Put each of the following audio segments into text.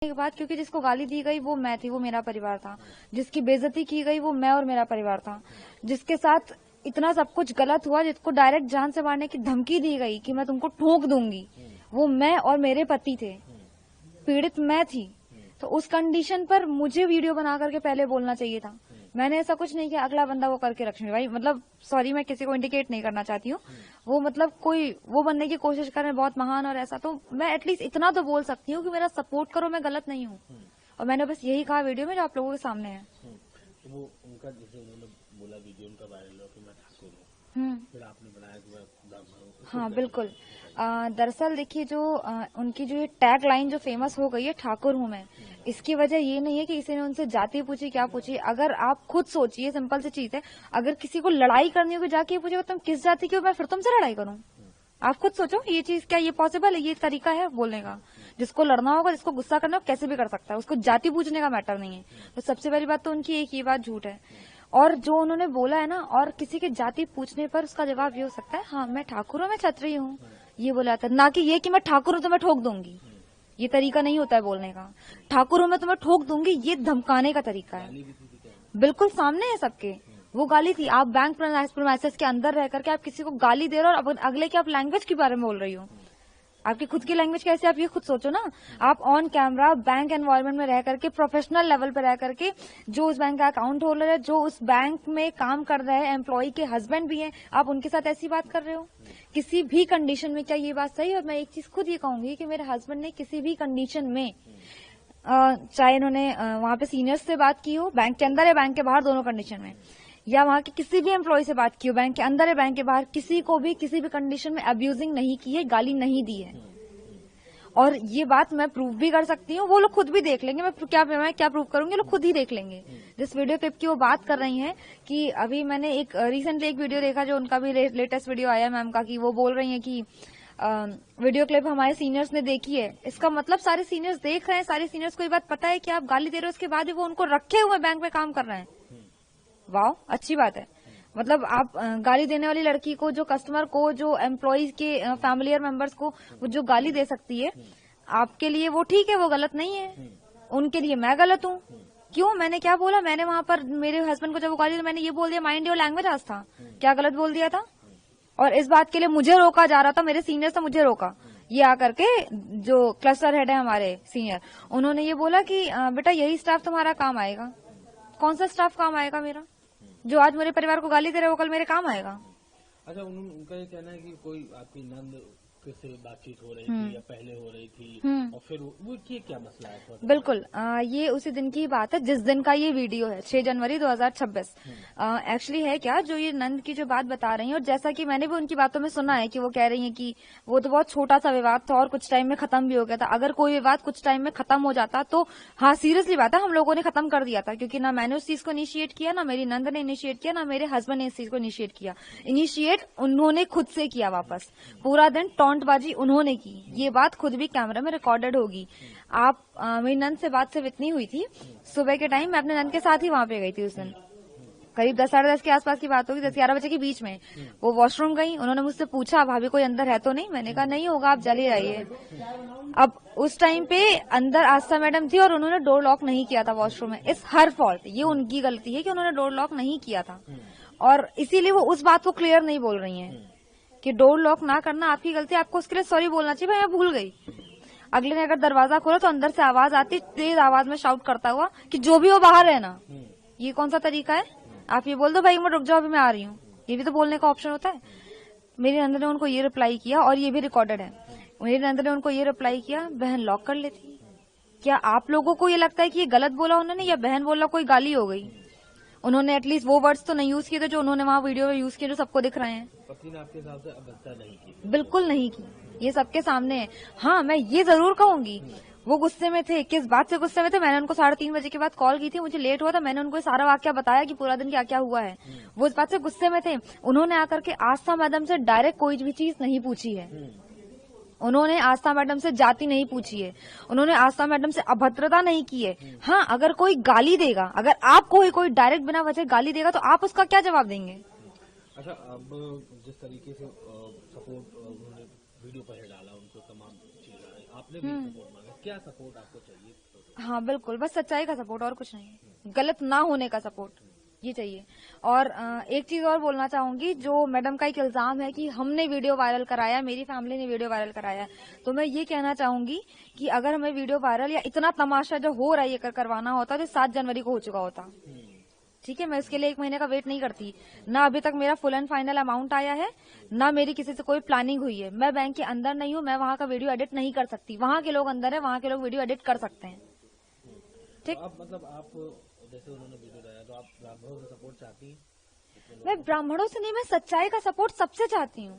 के बाद, क्योंकि जिसको गाली दी गई वो मैं थी, वो मेरा परिवार था। जिसकी बेइज्जती की गई वो मैं और मेरा परिवार था। जिसके साथ इतना सब कुछ गलत हुआ, जिसको डायरेक्ट जान से मारने की धमकी दी गई कि मैं तुमको ठोक दूंगी, वो मैं और मेरे पति थे। पीड़ित मैं थी। तो उस कंडीशन पर मुझे वीडियो बना करके पहले बोलना चाहिए था। मैंने ऐसा कुछ नहीं किया, अगला बंदा वो करके लक्ष्मी भाई, मतलब सॉरी, मैं किसी को इंडिकेट नहीं करना चाहती हूँ। वो मतलब कोई वो बनने की कोशिश कर रहे हैं बहुत महान और ऐसा, तो मैं एटलीस्ट इतना तो बोल सकती हूँ कि मेरा सपोर्ट करो, मैं गलत नहीं हूँ। और मैंने बस यही कहा वीडियो में जो आप लोगों के सामने है। तो वो उनका जैसे उन्होंने बोला वीडियो उनका वायरल हुआ कि मैं ठाकुर हूँ, फिर आपने बनाया कि मैं ब्राह्मण हूँ। हाँ बिल्कुल। दरअसल देखिए, जो उनकी जो ये टैग लाइन जो फेमस हो गई है, ठाकुर हूँ मैं, इसकी वजह ये नहीं है कि किसी ने उनसे जाति पूछी, क्या पूछी। अगर आप खुद सोचिए, सिंपल सी चीज है, अगर किसी को लड़ाई करनी होगी जाके पूछेगा तुम किस जाति की हो, मैं फिर तुमसे लड़ाई करूँ? आप खुद सोचो, ये चीज क्या ये पॉसिबल है? ये तरीका है बोलने का? जिसको लड़ना होगा, जिसको गुस्सा करना हो, कैसे भी कर सकता है, उसको जाति पूछने का मैटर नहीं है। तो सबसे पहली बात तो उनकी एक ये बात झूठ है। और जो उन्होंने बोला है ना, और किसी की जाति पूछने पर उसका जवाब ये हो सकता है, हाँ मैं ठाकुर हूँ, मैं क्षत्रिय हूँ, ये बोला था, ना कि ये कि मैं ठाकुर हूँ तो मैं ठोक दूंगी। ये तरीका नहीं होता है बोलने का। ठाकुर हूँ मैं तो मैं ठोक दूंगी, ये धमकाने का तरीका है। बिल्कुल सामने है सबके, वो गाली थी। आप बैंक प्रेमाइसेस के अंदर रह करके आप किसी को गाली दे रहे हो, और अगले की आप लैंग्वेज के बारे में बोल रही हो। आपकी खुद की लैंग्वेज कैसे, आप ये खुद सोचो ना। आप ऑन कैमरा बैंक एनवायरनमेंट में रह करके, प्रोफेशनल लेवल पर रह करके, जो उस बैंक का अकाउंट होल्डर है, जो उस बैंक में काम कर रहे हैं, एम्प्लॉय के हस्बैंड भी हैं, आप उनके साथ ऐसी बात कर रहे हो किसी भी कंडीशन में? क्या ये बात सही है? और मैं एक चीज खुद ये कहूंगी कि मेरे हस्बैंड ने किसी भी कंडीशन में, चाहे इन्होंने वहां पे सीनियर्स से बात की हो, बैंक के अंदर या बैंक के बाहर, दोनों कंडीशन में, या वहां के किसी भी एम्प्लॉय से बात की हो, बैंक के अंदर या बैंक के बाहर, किसी को भी किसी भी कंडीशन में अब्यूजिंग नहीं की है, गाली नहीं दी है। और ये बात मैं प्रूव भी कर सकती हूँ, वो लोग खुद भी देख लेंगे। मैं क्या प्रूव करूंगी, लोग खुद ही देख लेंगे। जिस वीडियो क्लिप की वो बात कर रही हैं, कि अभी मैंने एक रिसेंटली एक वीडियो देखा, जो उनका भी लेटेस्ट वीडियो आया मैम का, कि वो बोल रही हैं कि वीडियो क्लिप हमारे सीनियर्स ने देखी है। इसका मतलब सारे सीनियर्स देख रहे हैं, सारे सीनियर्स को ये बात पता है कि आप गाली दे रहे हो, उसके बाद भी वो उनको रखे हुए बैंक में काम कर रहे हैं। वाह, अच्छी बात है। मतलब आप गाली देने वाली लड़की को, जो कस्टमर को, जो एम्प्लॉयज के फैमिलियर मेंबर्स को वो जो गाली दे सकती है, आपके लिए वो ठीक है, वो गलत नहीं है। उनके लिए मैं गलत हूँ। क्यों? मैंने क्या बोला? मैंने वहां पर मेरे हस्बैंड को जब वो गाली दी, मैंने ये बोल दिया, माइंड योर लैंग्वेज आज था। क्या गलत बोल दिया था? और इस बात के लिए मुझे रोका जा रहा था, मेरे सीनियर से मुझे रोका। ये आकर के जो क्लस्टर हेड है हमारे सीनियर, उन्होंने ये बोला कि बेटा यही स्टाफ तुम्हारा काम आएगा। कौन सा स्टाफ काम आएगा मेरा? जो आज मेरे परिवार को गाली दे रहे हैं, वो कल मेरे काम आएगा। अच्छा, उनका ये कहना है कि कोई आपकी नंद से बातचीत हो रही थी या पहले हो रही थी, और फिर वो ये क्या मसला है? बिल्कुल, ये उसी दिन की बात है जिस दिन का ये वीडियो है, 6 जनवरी 2026। एक्चुअली है क्या, जो ये नंद की जो बात बता रही हैं, और जैसा कि मैंने भी उनकी बातों में सुना है कि वो कह रही हैं कि वो तो बहुत छोटा सा विवाद था और कुछ टाइम में खत्म भी हो गया था। अगर कोई विवाद कुछ टाइम में खत्म हो जाता तो हाँ, सीरियसली बात है, हम लोगों ने खत्म कर दिया था, क्योंकि ना मैंने उस चीज को इनिशिएट किया, ना मेरी नंद ने इनिशिएट किया, ना मेरे हस्बैंड ने इस चीज को इनिशिएट किया। इनिशिएट उन्होंने खुद से किया। वापस पूरा दिन टॉन्टबाजी उन्होंने की। ये बात खुद भी कैमरा में रिकॉर्डेड होगी। आप मेरी नंद से बात सिर्फ इतनी हुई थी, सुबह के टाइम मैं अपने नंद के साथ ही वहां पे गई थी उस दिन। करीब 10 साढ़े 10 के आसपास की बात होगी, 10-11 बजे के बीच में। वो वॉशरूम गई, उन्होंने मुझसे पूछा भाभी कोई अंदर है तो नहीं? मैंने कहा नहीं होगा, आप चले जाइए। अब उस टाइम पे अंदर आस्था मैडम थी और उन्होंने डोर लॉक नहीं किया था वॉशरूम में। इट्स हर फॉल्ट, ये उनकी गलती है कि उन्होंने डोर लॉक नहीं किया था, और इसीलिए वो उस बात को क्लियर नहीं बोल रही है कि डोर लॉक ना करना आपकी गलती, आपको उसके लिए सॉरी बोलना चाहिए, भाई मैं भूल गई। अगले ने अगर दरवाजा खोला तो अंदर से आवाज आती, तेज आवाज में शाउट करता हुआ कि जो भी हो बाहर है ना। ये कौन सा तरीका है? आप ये बोल दो भाई मैं रुक जाओ, अभी मैं आ रही हूँ, ये भी तो बोलने का ऑप्शन होता है। मेरी नंद ने उनको ये रिप्लाई किया, और ये भी रिकॉर्डेड है। मेरी नंद ने उनको ये रिप्लाई किया, बहन लॉक कर लेती। क्या आप लोगों को ये लगता है कि ये गलत बोला उन्होंने, या बहन बोला कोई गाली हो गई? उन्होंने एटलीस्ट वो वर्ड्स तो नहीं यूज किए थे जो उन्होंने वहां वीडियो में यूज किए, जो सबको दिख रहे हैं। पति ने आपके हिसाब से अभद्रता नहीं की? बिल्कुल नहीं की, ये सबके सामने है। हाँ, मैं ये जरूर कहूंगी, वो गुस्से में थे। किस बात से गुस्से में थे? मैंने उनको 3:30 बजे के बाद कॉल की थी, मुझे लेट हुआ था, मैंने उनको सारा वाक्य बताया कि पूरा दिन क्या क्या हुआ है। वो इस बात से गुस्से में थे। उन्होंने आकर के आस्था मैडम से डायरेक्ट कोई भी चीज नहीं पूछी है। उन्होंने आस्था मैडम से जाति नहीं पूछी है, उन्होंने आस्था मैडम से अभद्रता नहीं की है। हाँ, अगर कोई गाली देगा, अगर आपको कोई डायरेक्ट बिना वजह गाली देगा, तो आप उसका क्या जवाब देंगे? अच्छा, अब जिस तरीके से सपोर्ट उन्होंने वीडियो पर डाला, उनको तमाम चीजें आपने भी सपोर्ट मांगा, क्या सपोर्ट आपको चाहिए? हाँ बिल्कुल, बस सच्चाई का सपोर्ट और कुछ नहीं, गलत ना होने का सपोर्ट ये चाहिए। और एक चीज और बोलना चाहूंगी, जो मैडम का एक इल्जाम है कि हमने वीडियो वायरल कराया, मेरी फैमिली ने वीडियो वायरल कराया, तो मैं ये कहना चाहूंगी कि अगर हमें वीडियो वायरल या इतना तमाशा जो हो रहा है ये करवाना होता तो 7 जनवरी को हो चुका होता। ठीक है, मैं उसके लिए 1 महीने का वेट नहीं करती। ना अभी तक मेरा फुल एंड फाइनल अमाउंट आया है, ना मेरी किसी से कोई प्लानिंग हुई है। मैं बैंक के अंदर नहीं हूँ, मैं वहाँ का वीडियो एडिट नहीं कर सकती। वहाँ के लोग अंदर है, वहाँ के लोग वीडियो एडिट कर सकते हैं। ठीक, तो आप मतलब आप जैसे उन्होंने वीडियो डाला तो आप ब्राह्मणों से सपोर्ट चाहती हैं? मैं ब्राह्मणों से नहीं, मैं सच्चाई का सपोर्ट सबसे चाहती हूँ।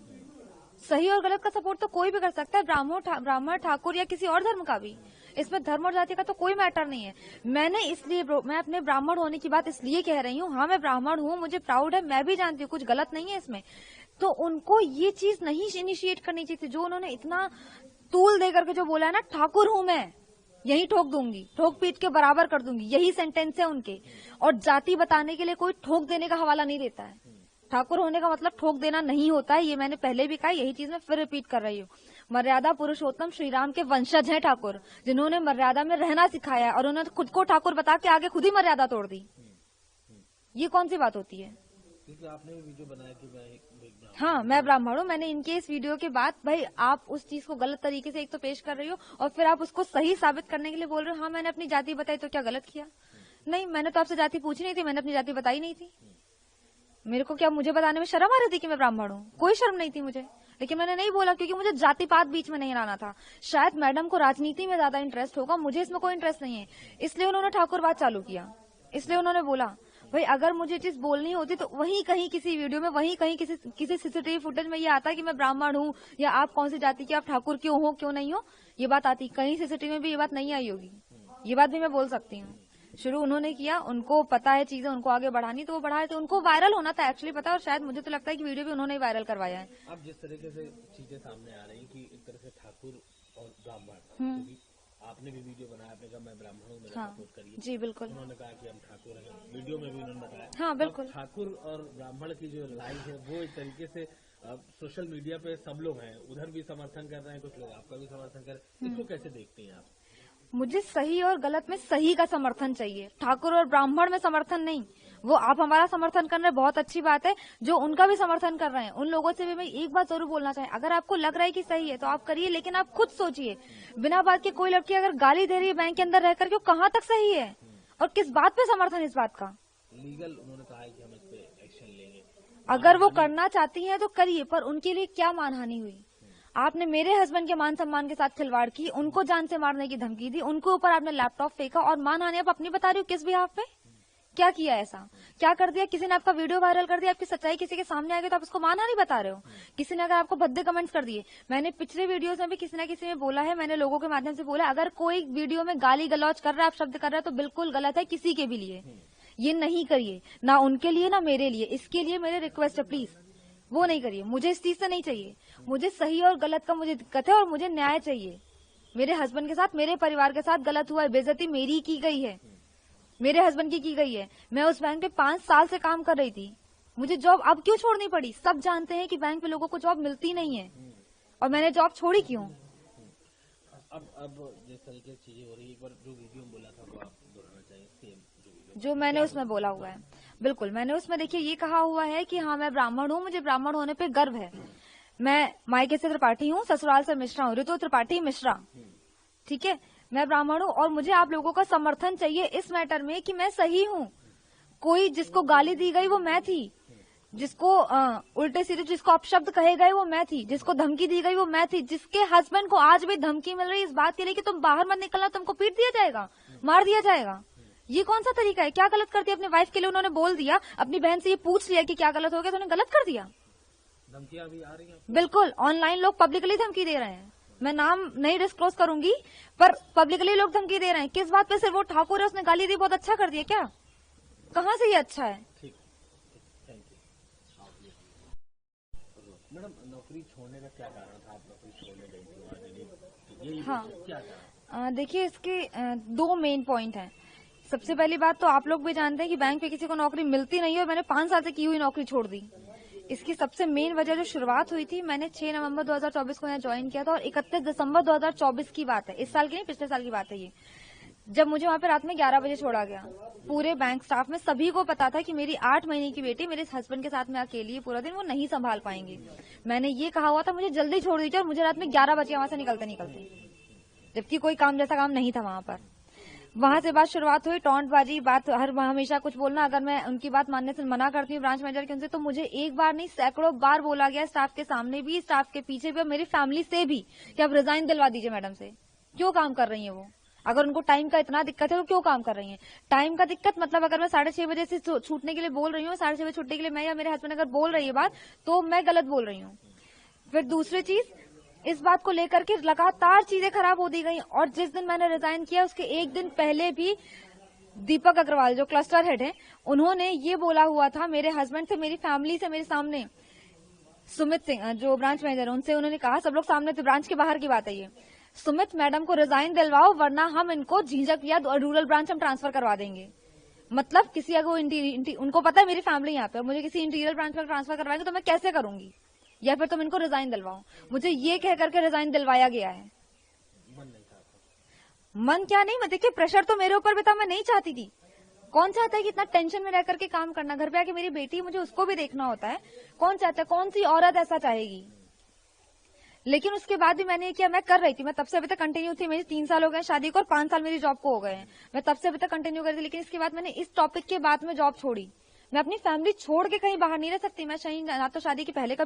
सही और गलत का सपोर्ट तो कोई भी कर सकता है, ब्राह्मण ठाकुर या किसी और धर्म का भी। इसमें धर्म और जाति का तो कोई मैटर नहीं है। मैं अपने ब्राह्मण होने की बात इसलिए कह रही हूँ, हाँ मैं ब्राह्मण हूँ, मुझे प्राउड है, मैं भी जानती हूँ कुछ गलत नहीं है इसमें। तो उनको ये चीज नहीं इनिशिएट करनी चाहिए थी, जो उन्होंने इतना तूल दे करके जो बोला है ना, ठाकुर हूँ मैं, यही ठोक दूंगी, ठोक पीट के बराबर कर दूंगी, यही सेंटेंस है उनके। और जाति बताने के लिए कोई ठोक देने का हवाला नहीं देता है। ठाकुर होने का मतलब ठोक देना नहीं होता है, ये मैंने पहले भी कहा, यही चीज मैं फिर रिपीट कर रही हूँ। मर्यादा पुरुषोत्तम श्री राम के वंशज हैं ठाकुर, जिन्होंने मर्यादा में रहना सिखाया है, और उन्होंने खुद को ठाकुर बता के आगे खुद ही मर्यादा तोड़ दी। ये कौन सी बात होती है? क्योंकि आपने भी वीडियो बनाया कि मैं हाँ मैं ब्राह्मण हूँ। मैंने इनके इस वीडियो के बाद, भाई आप उस चीज को गलत तरीके से एक तो पेश कर रही हो, और फिर आप उसको सही साबित करने के लिए बोल रहे हो हाँ मैंने अपनी जाति बताई, तो क्या गलत किया? नहीं, मैंने तो आपसे जाति पूछी नहीं थी, मैंने अपनी जाति बताई नहीं थी। मेरे को क्या, मुझे बताने में शर्म आ रही थी कि मैं ब्राह्मण हूँ? कोई शर्म नहीं थी मुझे, लेकिन मैंने नहीं बोला क्योंकि मुझे जाति पात बीच में नहीं लाना था। शायद मैडम को राजनीति में ज्यादा इंटरेस्ट होगा, मुझे इसमें कोई इंटरेस्ट नहीं है, इसलिए उन्होंने ठाकुरवाद चालू किया। इसलिए उन्होंने बोला भाई अगर मुझे चीज बोलनी होती तो वहीं कहीं किसी वीडियो में, वहीं कहीं किसी सीसीटीवी फुटेज में ये आता कि मैं ब्राह्मण हूँ या आप कौन सी जाति के, आप ठाकुर क्यों हो क्यों नहीं हो, ये बात आती। कहीं सीसीटीवी में भी ये बात नहीं आई होगी, ये बात भी मैं बोल सकती हूँ। शुरू उन्होंने किया, उनको पता है चीजें, उनको आगे बढ़ानी तो वो बढ़ाए, तो उनको वायरल होना था एक्चुअली पता, और शायद मुझे तो लगता है कि वीडियो भी उन्होंने ही वायरल करवाया है। अब जिस तरीके से चीजें सामने आ रही कि एक तरह से ठाकुर और ब्राह्मण, आपने भी वीडियो बनाया, आपने कहा मैं ब्राह्मण हूँ, मेरा सपोर्ट करिए। जी बिल्कुल। उन्होंने कहा कि हम ठाकुर हैं, वीडियो में भी उन्होंने बताया। हाँ बिल्कुल। ठाकुर और ब्राह्मण की जो लाइन है वो एक तरीके से सोशल मीडिया पे सब लोग हैं, उधर भी समर्थन कर रहे हैं, कुछ लोग आपका भी समर्थन कर रहे हैं, इसको कैसे देखते हैं आप? मुझे सही और गलत में सही का समर्थन चाहिए, ठाकुर और ब्राह्मण में समर्थन नहीं। वो आप हमारा समर्थन कर रहे हैं, बहुत अच्छी बात है, जो उनका भी समर्थन कर रहे हैं उन लोगों से भी मैं एक बात जरूर बोलना चाहिए, अगर आपको लग रहा है कि सही है तो आप करिए, लेकिन आप खुद सोचिए, बिना बात के कोई लड़की अगर गाली दे रही है बैंक के अंदर रहकर के, कहाँ तक सही है और किस बात पे समर्थन इस बात का? लीगल उन्होंने कहा है कि हम इस पे एक्शन लेंगे। अगर वो करना चाहती है तो करिए, पर उनके लिए क्या मानहानि हुई? आपने मेरे हस्बैंड के मान सम्मान के साथ खिलवाड़ की, उनको जान से मारने की धमकी दी, उनको ऊपर आपने लैपटॉप फेंका, और मानहानि आप अपनी बता रही हो किस बिहाफ पे? क्या किया ऐसा? क्या कर दिया? किसी ने आपका वीडियो वायरल कर दिया, आपकी सच्चाई किसी के सामने आ गई तो आप उसको मानहानि बता रहे हो? किसी ने अगर आपको भद्दे कमेंट्स कर दिए, मैंने पिछले वीडियोस में भी किसी न किसी ने बोला है, मैंने लोगों के माध्यम से बोला, अगर कोई वीडियो में गाली गलौज कर रहा है, आप शब्द कर रहे हैं, तो बिल्कुल गलत है, किसी के भी लिए ये नहीं करिए, ना उनके लिए ना मेरे लिए। इसके लिए मेरे रिक्वेस्ट है, प्लीज वो नहीं करिए। मुझे इस चीज से नहीं चाहिए, मुझे सही और गलत का मुझे दिक्कत है, और मुझे न्याय चाहिए। मेरे हस्बैंड के साथ, मेरे परिवार के साथ गलत हुआ है, बेइज्जती मेरी की गई है, मेरे हस्बैंड की गई है। मैं उस बैंक पे 5 साल से काम कर रही थी, मुझे जॉब अब क्यों छोड़नी पड़ी? सब जानते हैं कि बैंक में लोगों को जॉब मिलती नहीं है, और मैंने जॉब छोड़ी क्यों? अब जिस तरीके से चीजें हो रही है, एक बार जो वीडियो में बोला था वो आप दोहराना चाहिए, सेम जो मैंने उसमें बोला हुआ है। बिल्कुल, मैंने उसमें देखिए ये कहा हुआ है कि हाँ मैं ब्राह्मण हूँ, मुझे ब्राह्मण होने पे गर्व है, मैं मायके से त्रिपाठी हूँ, ससुराल से मिश्रा हूँ, ऋतु त्रिपाठी मिश्रा, ठीक है, मैं ब्राह्मण हूँ, और मुझे आप लोगों का समर्थन चाहिए इस मैटर में कि मैं सही हूँ। कोई जिसको गाली दी गई वो मैं थी, जिसको उल्टे सीधे जिसको अपशब्द कहे गए वो मैं थी, जिसको धमकी दी गई वो मैं थी, जिसके हस्बैंड को आज भी धमकी मिल रही इस बात के लिए कि तुम बाहर मत निकलना, तुमको पीट दिया जाएगा, मार दिया जाएगा। ये कौन सा तरीका है? क्या गलत कर दिया? अपनी वाइफ के लिए उन्होंने बोल दिया, अपनी बहन से ये पूछ लिया कि क्या गलत हो गया, तो उन्होंने गलत कर दिया। धमकियां भी आ रही हैं? बिल्कुल, ऑनलाइन लोग पब्लिकली धमकी दे रहे हैं, मैं नाम नहीं डिस्क्लोज करूंगी, पर पब्लिकली लोग धमकी दे रहे हैं। किस बात पे? सिर्फ वो ठाकुर है, उसने गाली दी, बहुत अच्छा कर दिया क्या? कहाँ से ये अच्छा है? ठीक, थैंक यू। मैडम, नौकरी छोड़ने का क्या कारण था? आप नौकरी छोड़ने गई थी? हाँ, क्या कारण? देखिए इसके 2 मेन पॉइंट हैं। सबसे पहली बात तो आप लोग भी जानते हैं कि बैंक पे किसी को नौकरी मिलती नहीं है, और मैंने 5 साल से की हुई नौकरी छोड़ दी। इसकी सबसे मेन वजह जो शुरुआत हुई थी, मैंने 6 नवंबर 2024 को यहाँ ज्वाइन किया था, और 31 दिसंबर 2024 की बात है, इस साल की नहीं पिछले साल की बात है ये। जब मुझे वहां पे रात में 11 बजे छोड़ा गया, पूरे बैंक स्टाफ में सभी को पता था कि मेरी 8 महीने की बेटी मेरे हस्बैंड के साथ में अकेली है पूरा दिन, वो नहीं संभाल पाएंगे। मैंने ये कहा हुआ था मुझे जल्दी छोड़ दीजिए, और मुझे रात में 11 बजे वहां से निकलते, जबकि कोई काम जैसा काम नहीं था वहां पर। वहां से बात शुरुआत हुई, टॉन्टबाजी, बात हमेशा कुछ बोलना। अगर मैं उनकी बात मानने से मना करती हूँ ब्रांच मैनेजर के उनसे, तो मुझे एक बार नहीं सैकड़ों बार बोला गया, स्टाफ के सामने भी, स्टाफ के पीछे भी, और मेरी फैमिली से भी, कि आप रिजाइन दिलवा दीजिए मैडम से। क्यों काम कर रही है वो? अगर उनको टाइम का इतना दिक्कत है तो क्यों काम कर रही हैं? टाइम का दिक्कत मतलब अगर मैं 6:30 बजे से छूटने के लिए बोल रही हूँ, 6:30 बजे छूटने के लिए मैं या मेरे हस्बैंड अगर बोल रही है बात, तो मैं गलत बोल रही हूँ। फिर दूसरी चीज, इस बात को लेकर के लगातार चीजें खराब होती गई, और जिस दिन मैंने रिजाइन किया उसके एक दिन पहले भी दीपक अग्रवाल जो क्लस्टर हेड है, उन्होंने ये बोला हुआ था मेरे हस्बैंड से, मेरी फैमिली से, मेरे सामने, सुमित सिंह जो ब्रांच मैनेजर, उनसे उन्होंने कहा, सब लोग सामने थे, ब्रांच के बाहर की बात है ये, सुमित मैडम को रिजाइन दिलवाओ वरना हम इनको झिझक या रूरल ब्रांच हम ट्रांसफर करवा देंगे। मतलब किसी अगर उनको पता है मेरी फैमिली यहाँ पे, और मुझे किसी इंटीरियर ब्रांच में ट्रांसफर करवाएंगे तो मैं कैसे करूंगी, या फिर तुम इनको रिजाइन दिलवाओ। मुझे ये कह करके रिजाइन दिलवाया गया है। मन क्या नहीं, मैं देखिए प्रेशर तो मेरे ऊपर भी था, मैं नहीं चाहती थी। कौन चाहता है कि इतना टेंशन में रह करके काम करना? घर पे आके मेरी बेटी, मुझे उसको भी देखना होता है। कौन चाहता है, कौन सी औरत ऐसा चाहेगी? लेकिन उसके बाद भी मैंने ये किया, मैं कर रही थी, मैं तब से अभी तक कंटिन्यू थी। मेरी 3 साल हो गए शादी को, और 5 साल मेरी जॉब को हो गए हैं। मैं तब से अभी तक कंटिन्यू कर रही थी, लेकिन इसके बाद मैंने इस टॉपिक के बाद में जॉब छोड़ी। मैं अपनी फैमिली छोड़ के कहीं बाहर नहीं रह सकती। मैं ना तो शादी के पहले कभी